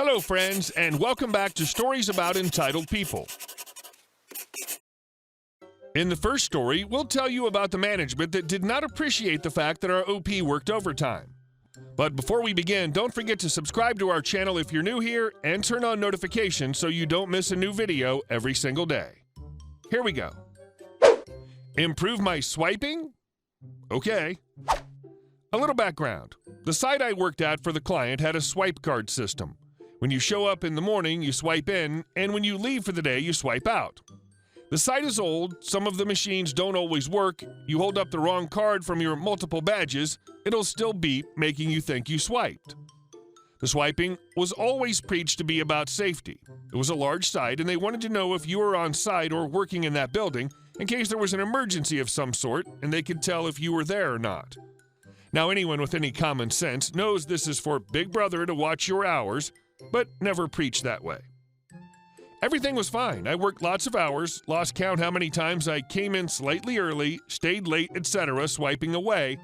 Hello, friends, and welcome back to Stories About Entitled People. In the first story, we'll tell you about the management that did not appreciate the fact that our OP worked overtime. But before we begin, don't forget to subscribe to our channel if you're new here and turn on notifications so you don't miss a new video every single day. Here we go. Improve my swiping? Okay. A little background. The site I worked at for the client had a swipe card system. When you show up in the morning, you swipe in, and when you leave for the day, you swipe out. The site is old, some of the machines don't always work, you hold up the wrong card from your multiple badges, it'll still beep, making you think you swiped. The swiping was always preached to be about safety. It was a large site, and they wanted to know if you were on site or working in that building in case there was an emergency of some sort, and they could tell if you were there or not. Now, anyone with any common sense knows this is for Big Brother to watch your hours, but never preach that way. Everything was fine. I worked lots of hours, lost count how many times I came in slightly early, stayed late, etc., swiping away,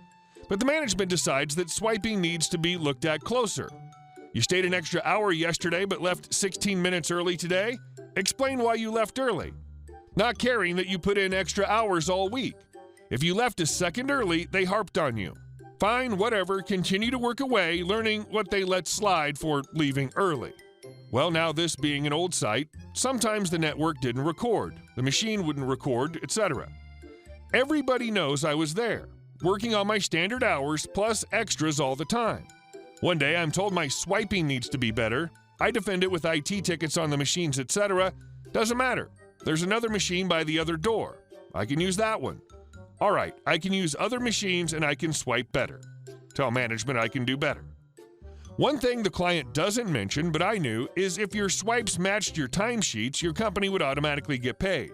but the management decides that swiping needs to be looked at closer. You stayed an extra hour yesterday but left 16 minutes early today? Explain why you left early. Not caring that you put in extra hours all week. If you left a second early, they harped on you. Fine, whatever, continue to work away, learning what they let slide for leaving early. Well, now this being an old site, sometimes the network didn't record, the machine wouldn't record, etc. Everybody knows I was there, working on my standard hours plus extras all the time. One day I'm told my swiping needs to be better. I defend it with IT tickets on the machines, etc. Doesn't matter. There's another machine by the other door. I can use that one. All right, I can use other machines and I can swipe better. Tell management I can do better. One thing the client doesn't mention, but I knew, is if your swipes matched your timesheets, your company would automatically get paid.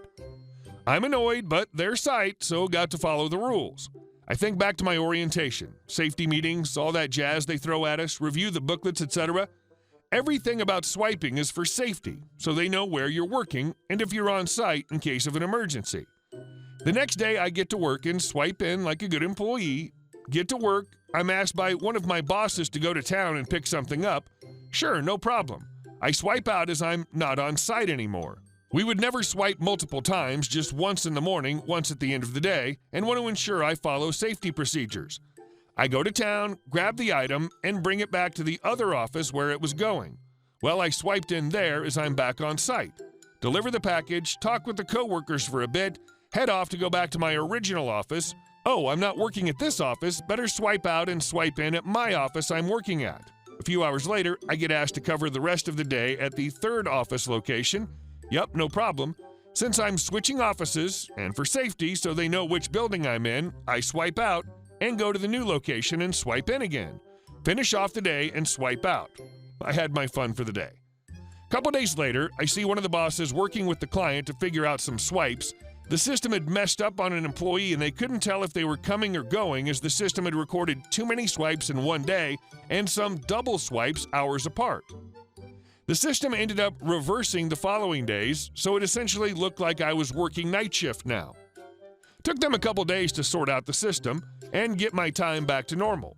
I'm annoyed, but their site, so got to follow the rules. I think back to my orientation, safety meetings, all that jazz they throw at us, review the booklets, etc. Everything about swiping is for safety, so they know where you're working and if you're on site in case of an emergency. The next day, I get to work and swipe in like a good employee. Get to work, I'm asked by one of my bosses to go to town and pick something up. Sure, no problem. I swipe out as I'm not on site anymore. We would never swipe multiple times, just once in the morning, once at the end of the day, and want to ensure I follow safety procedures. I go to town, grab the item, and bring it back to the other office where it was going. Well, I swiped in there as I'm back on site. Deliver the package, talk with the coworkers for a bit, head off to go back to my original office. Oh, I'm not working at this office, better swipe out and swipe in at my office I'm working at. A few hours later, I get asked to cover the rest of the day at the third office location. Yep, no problem. Since I'm switching offices, and for safety so they know which building I'm in, I swipe out and go to the new location and swipe in again. Finish off the day and swipe out. I had my fun for the day. A couple days later, I see one of the bosses working with the client to figure out some swipes. The system had messed up on an employee and they couldn't tell if they were coming or going as the system had recorded too many swipes in one day and some double swipes hours apart. The system ended up reversing the following days, so it essentially looked like I was working night shift now. Took them a couple days to sort out the system and get my time back to normal.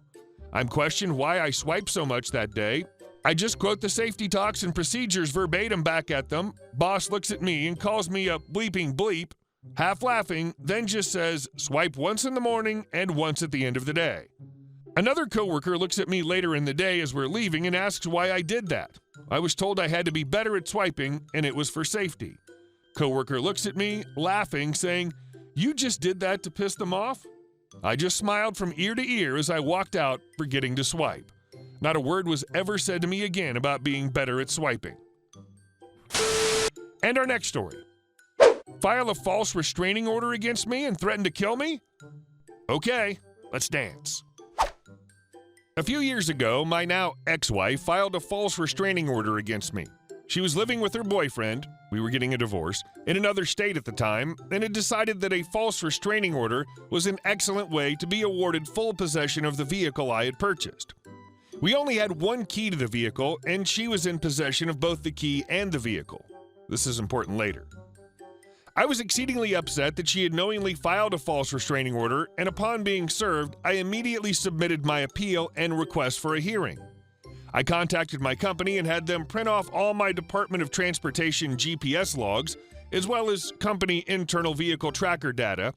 I'm questioned why I swiped so much that day. I just quote the safety talks and procedures verbatim back at them. Boss looks at me and calls me a bleeping bleep, half laughing, then just says, swipe once in the morning and once at the end of the day. Another coworker looks at me later in the day as we're leaving and asks why I did that. I was told I had to be better at swiping and it was for safety. Coworker looks at me, laughing, saying, you just did that to piss them off? I just smiled from ear to ear as I walked out, forgetting to swipe. Not a word was ever said to me again about being better at swiping. And our next story. File a false restraining order against me and threaten to kill me? Okay, let's dance. A few years ago, my now ex-wife filed a false restraining order against me. She was living with her boyfriend, we were getting a divorce, in another state at the time, and had decided that a false restraining order was an excellent way to be awarded full possession of the vehicle I had purchased. We only had one key to the vehicle, and she was in possession of both the key and the vehicle. This is important later. I was exceedingly upset that she had knowingly filed a false restraining order, and upon being served, I immediately submitted my appeal and request for a hearing. I contacted my company and had them print off all my Department of Transportation GPS logs, as well as company internal vehicle tracker data.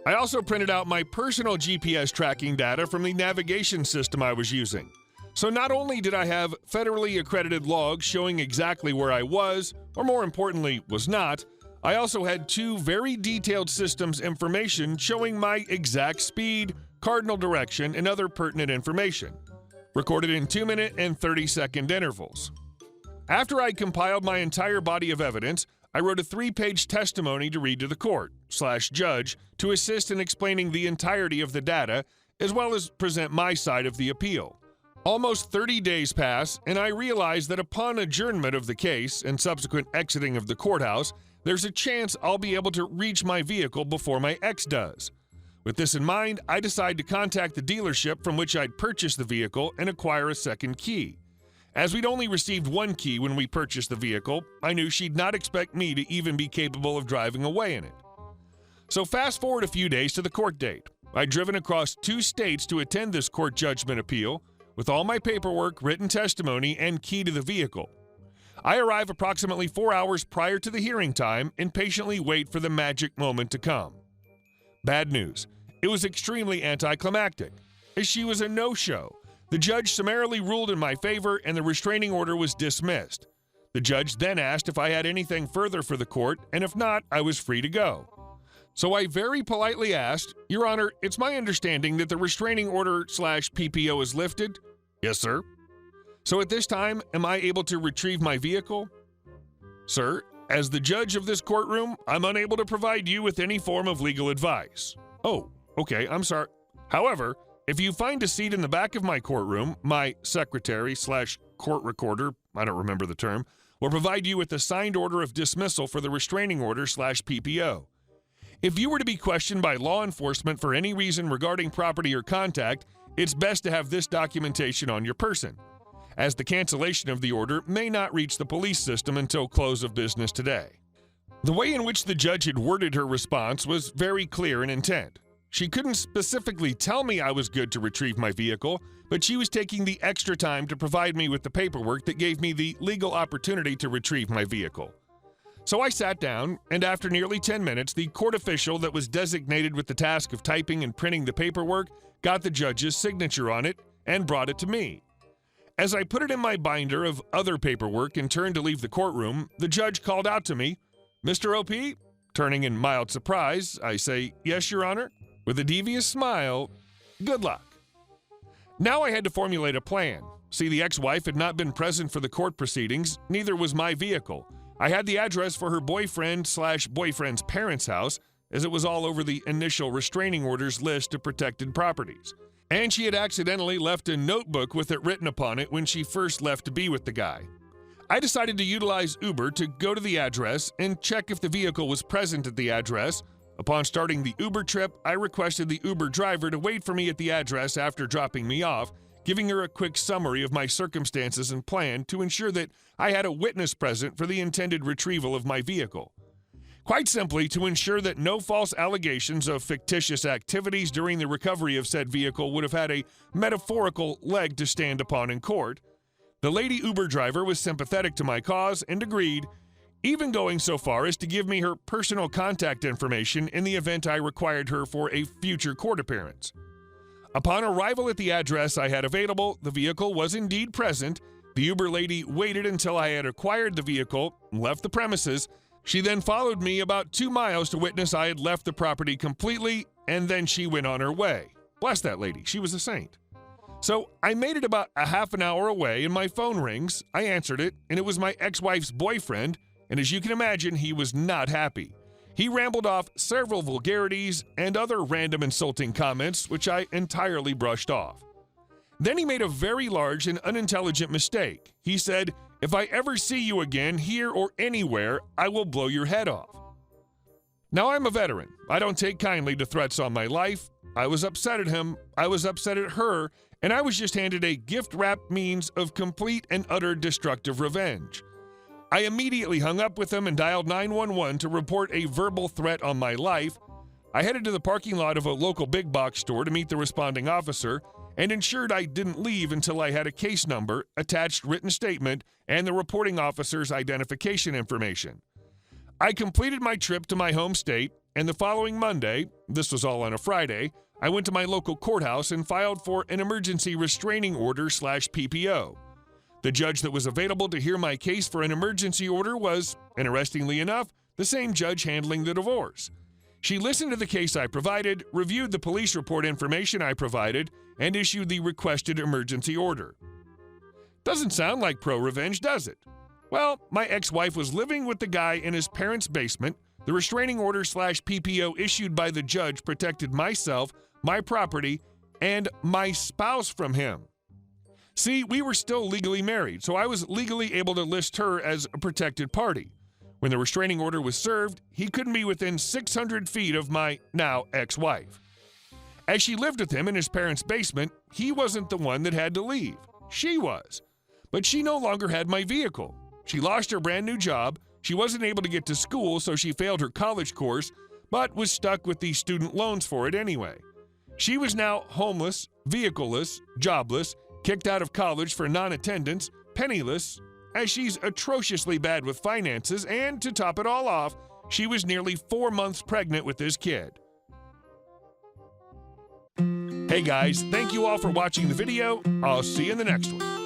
I also printed out my personal GPS tracking data from the navigation system I was using. So not only did I have federally accredited logs showing exactly where I was, or more importantly, was not, I also had 2 very detailed systems information showing my exact speed, cardinal direction, and other pertinent information, recorded in 2-minute and 30-second intervals. After I compiled my entire body of evidence, I wrote a 3-page testimony to read to the court/judge to assist in explaining the entirety of the data, as well as present my side of the appeal. Almost 30 days pass, and I realize that upon adjournment of the case and subsequent exiting of the courthouse, there's a chance I'll be able to reach my vehicle before my ex does. With this in mind, I decide to contact the dealership from which I'd purchased the vehicle and acquire a second key. As we'd only received 1 key when we purchased the vehicle, I knew she'd not expect me to even be capable of driving away in it. So fast forward a few days to the court date. I'd driven across 2 states to attend this court judgment appeal, with all my paperwork, written testimony, and key to the vehicle. I arrive approximately 4 hours prior to the hearing time and patiently wait for the magic moment to come. Bad news. It was extremely anticlimactic, as she was a no-show. The judge summarily ruled in my favor and the restraining order was dismissed. The judge then asked if I had anything further for the court, and if not, I was free to go. So I very politely asked, "Your Honor, it's my understanding that the restraining order/PPO is lifted?" "Yes, sir." "So at this time, am I able to retrieve my vehicle?" "Sir, as the judge of this courtroom, I'm unable to provide you with any form of legal advice." "Oh, okay, I'm sorry. However, if you find a seat in the back of my courtroom, my secretary/court recorder, I don't remember the term, will provide you with a signed order of dismissal for the restraining order/PPO. If you were to be questioned by law enforcement for any reason regarding property or contact, it's best to have this documentation on your person, as the cancellation of the order may not reach the police system until close of business today." The way in which the judge had worded her response was very clear in intent. She couldn't specifically tell me I was good to retrieve my vehicle, but she was taking the extra time to provide me with the paperwork that gave me the legal opportunity to retrieve my vehicle. So I sat down, and after nearly 10 minutes, the court official that was designated with the task of typing and printing the paperwork got the judge's signature on it and brought it to me. As I put it in my binder of other paperwork and turned to leave the courtroom, the judge called out to me, "Mr. OP?" Turning in mild surprise, I say, "Yes, Your Honor." With a devious smile, "Good luck." Now I had to formulate a plan. See, the ex-wife had not been present for the court proceedings, neither was my vehicle. I had the address for her boyfriend/boyfriend's parents' house, as it was all over the initial restraining orders list of protected properties. And she had accidentally left a notebook with it written upon it when she first left to be with the guy. I decided to utilize Uber to go to the address and check if the vehicle was present at the address. Upon starting the Uber trip, I requested the Uber driver to wait for me at the address after dropping me off, giving her a quick summary of my circumstances and plan to ensure that I had a witness present for the intended retrieval of my vehicle. Quite simply, to ensure that no false allegations of fictitious activities during the recovery of said vehicle would have had a metaphorical leg to stand upon in court. The lady Uber driver was sympathetic to my cause and agreed, even going so far as to give me her personal contact information in the event I required her for a future court appearance. Upon arrival at the address I had available, the vehicle was indeed present. The Uber lady waited until I had acquired the vehicle, left the premises. She then followed me about 2 miles to witness I had left the property completely, and then she went on her way. Bless that lady, she was a saint. So I made it about a half an hour away, and my phone rings. I answered it, and it was my ex-wife's boyfriend, and as you can imagine, he was not happy. He rambled off several vulgarities and other random insulting comments, which I entirely brushed off. Then he made a very large and unintelligent mistake. He said, "If I ever see you again, here or anywhere, I will blow your head off." Now, I'm a veteran. I don't take kindly to threats on my life. I was upset at him, I was upset at her, and I was just handed a gift-wrapped means of complete and utter destructive revenge. I immediately hung up with him and dialed 911 to report a verbal threat on my life. I headed to the parking lot of a local big box store to meet the responding officer, and ensured I didn't leave until I had a case number, attached written statement, and the reporting officer's identification information. I completed my trip to my home state, and the following Monday, this was all on a Friday, I went to my local courthouse and filed for an emergency restraining order/PPO. The judge that was available to hear my case for an emergency order was, interestingly enough, the same judge handling the divorce. She listened to the case I provided, reviewed the police report information I provided, and issued the requested emergency order. Doesn't sound like pro-revenge, does it? Well, my ex-wife was living with the guy in his parents' basement. The restraining order/PPO issued by the judge protected myself, my property, and my spouse from him. See, we were still legally married, so I was legally able to list her as a protected party. When the restraining order was served, he couldn't be within 600 feet of my now ex-wife. As she lived with him in his parents' basement, he wasn't the one that had to leave. She was. But she no longer had my vehicle. She lost her brand new job, she wasn't able to get to school, so she failed her college course, but was stuck with the student loans for it anyway. She was now homeless, vehicleless, jobless, kicked out of college for non-attendance, penniless, as she's atrociously bad with finances, and to top it all off, she was nearly 4 months pregnant with this kid. Hey guys, thank you all for watching the video. I'll see you in the next one.